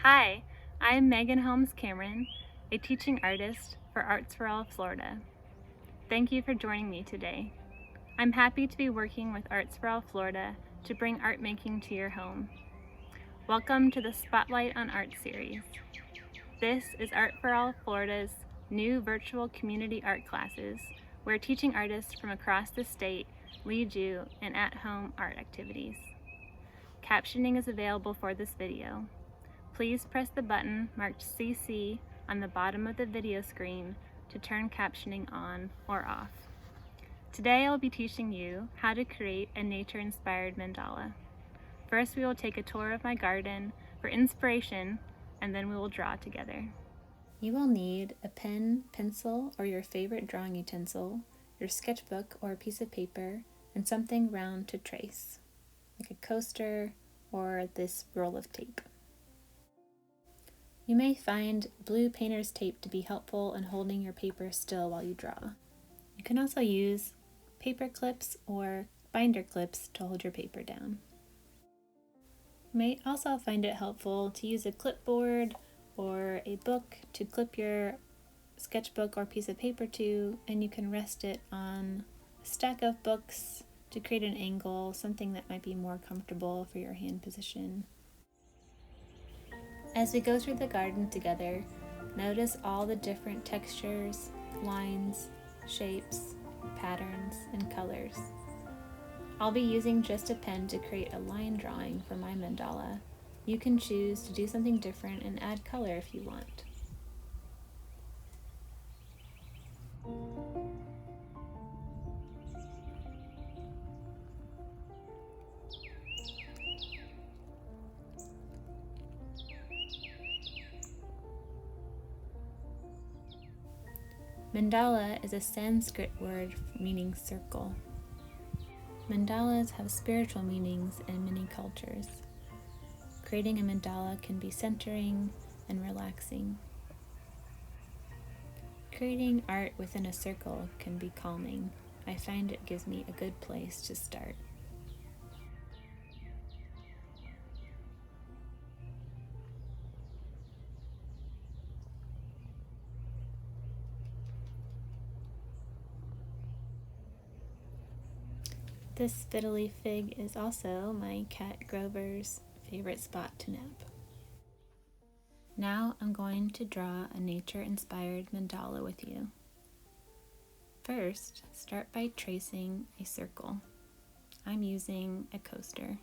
Hi, I'm Megan Holmes Cameron, a teaching artist for Arts4All Florida. Thank you for joining me today. I'm happy to be working with Arts4All Florida to bring art making to your home. Welcome to the Spotlight on Art series. This is Arts4All Florida's new virtual community art classes, where teaching artists from across the state lead you in at-home art activities. Captioning is available for this video. Please press the button marked CC on the bottom of the video screen to turn captioning on or off. Today I will be teaching you how to create a nature-inspired mandala. First we will take a tour of my garden for inspiration, and then we will draw together. You will need a pen, pencil, or your favorite drawing utensil, your sketchbook or a piece of paper, and something round to trace, like a coaster or this roll of tape. You may find blue painter's tape to be helpful in holding your paper still while you draw. You can also use paper clips or binder clips to hold your paper down. You may also find it helpful to use a clipboard or a book to clip your sketchbook or piece of paper to, and you can rest it on a stack of books to create an angle, something that might be more comfortable for your hand position. As we go through the garden together, notice all the different textures, lines, shapes, patterns, and colors. I'll be using just a pen to create a line drawing for my mandala. You can choose to do something different and add color if you want. Mandala is a Sanskrit word meaning circle. Mandalas have spiritual meanings in many cultures. Creating a mandala can be centering and relaxing. Creating art within a circle can be calming. I find it gives me a good place to start. This fiddly fig is also my cat Grover's favorite spot to nap. Now I'm going to draw a nature-inspired mandala with you. First, start by tracing a circle. I'm using a coaster.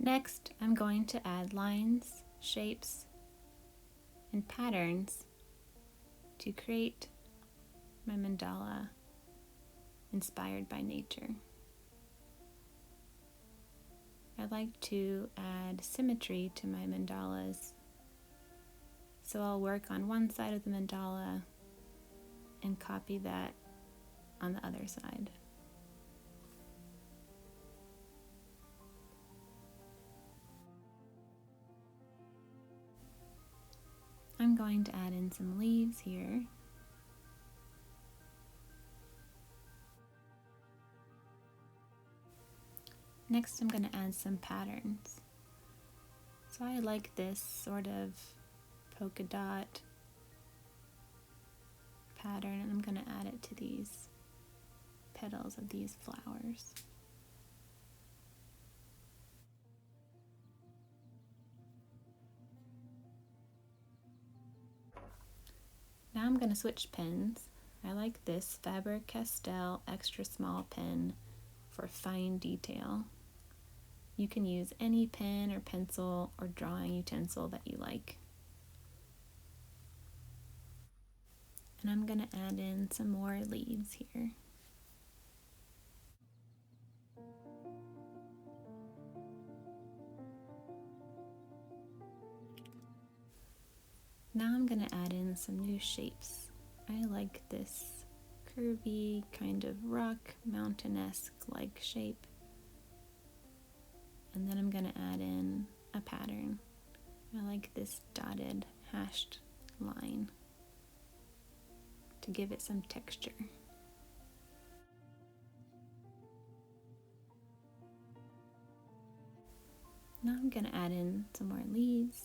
Next, I'm going to add lines, shapes, and patterns to create my mandala inspired by nature. I like to add symmetry to my mandalas, so I'll work on one side of the mandala and copy that on the other side. I'm going to add in some leaves here. Next, I'm going to add some patterns. So I like this sort of polka dot pattern, and I'm going to add it to these petals of these flowers. Now I'm going to switch pens. I like this Faber-Castell extra small pen for fine detail. You can use any pen or pencil or drawing utensil that you like. And I'm going to add in some more leaves here. Now I'm going to add in some new shapes. I like this curvy kind of rock mountain-esque like shape. And then I'm going to add in a pattern. I like this dotted hashed line. to give it some texture. Now I'm going to add in some more leaves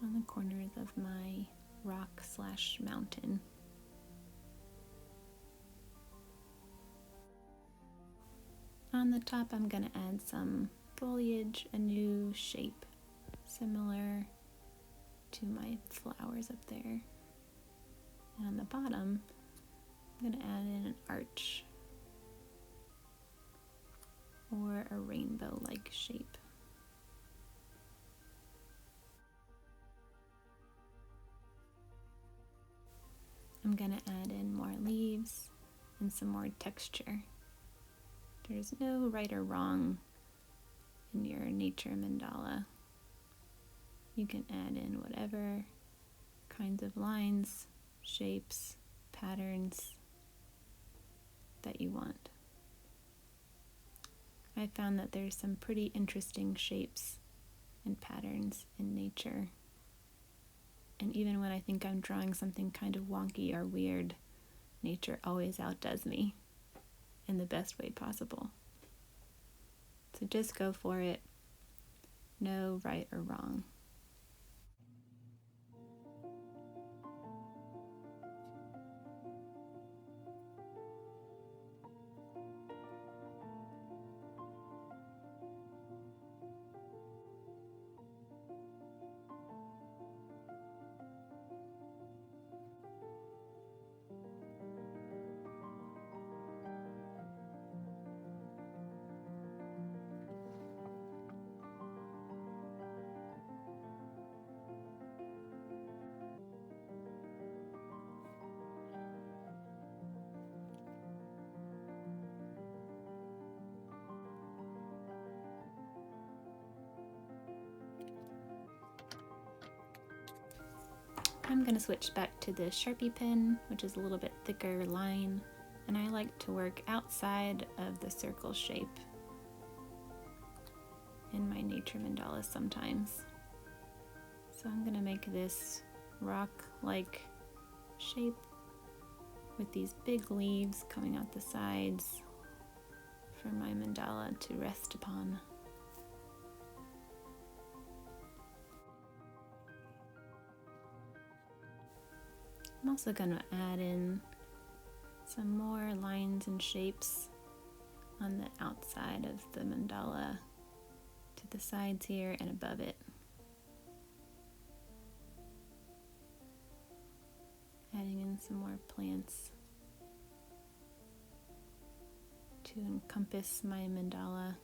on the corners of my rock/mountain. On the top, I'm going to add some foliage, a new shape similar to my flowers up there. And on the bottom, I'm going to add in an arch or a rainbow-like shape. I'm going to add in more leaves and some more texture. There's no right or wrong in your nature mandala. You can add in whatever kinds of lines, shapes, patterns that you want. I found that there's some pretty interesting shapes and patterns in nature. And even when I think I'm drawing something kind of wonky or weird, nature always outdoes me in the best way possible. So just go for it. No right or wrong. I'm going to switch back to the Sharpie pen, which is a little bit thicker line, and I like to work outside of the circle shape in my nature mandalas sometimes. So I'm going to make this rock-like shape with these big leaves coming out the sides for my mandala to rest upon. I'm also going to add in some more lines and shapes on the outside of the mandala to the sides here and above it. Adding in some more plants to encompass my mandala.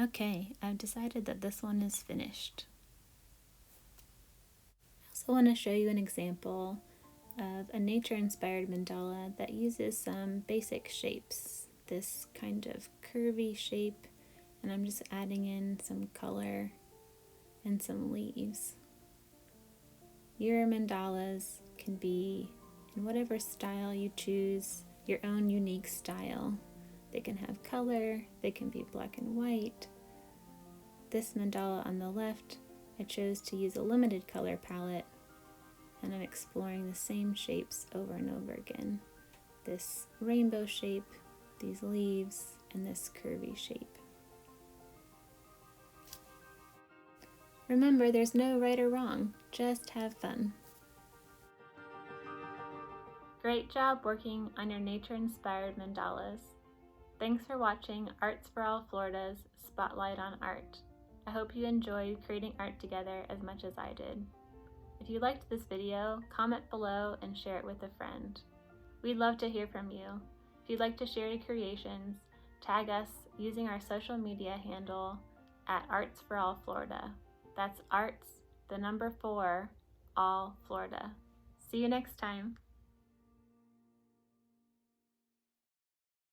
Okay, I've decided that this one is finished. I also want to show you an example of a nature-inspired mandala that uses some basic shapes. This kind of curvy shape, and I'm just adding in some color and some leaves. Your mandalas can be in whatever style you choose, your own unique style. They can have color, they can be black and white. This mandala on the left, I chose to use a limited color palette, and I'm exploring the same shapes over and over again. This rainbow shape, these leaves, and this curvy shape. Remember, there's no right or wrong, just have fun. Great job working on your nature-inspired mandalas. Thanks for watching Arts4All Florida's Spotlight on Art. I hope you enjoyed creating art together as much as I did. If you liked this video, comment below and share it with a friend. We'd love to hear from you. If you'd like to share your creations, tag us using our social media handle at Arts4All Florida. That's Arts, the number 4, All Florida. See you next time.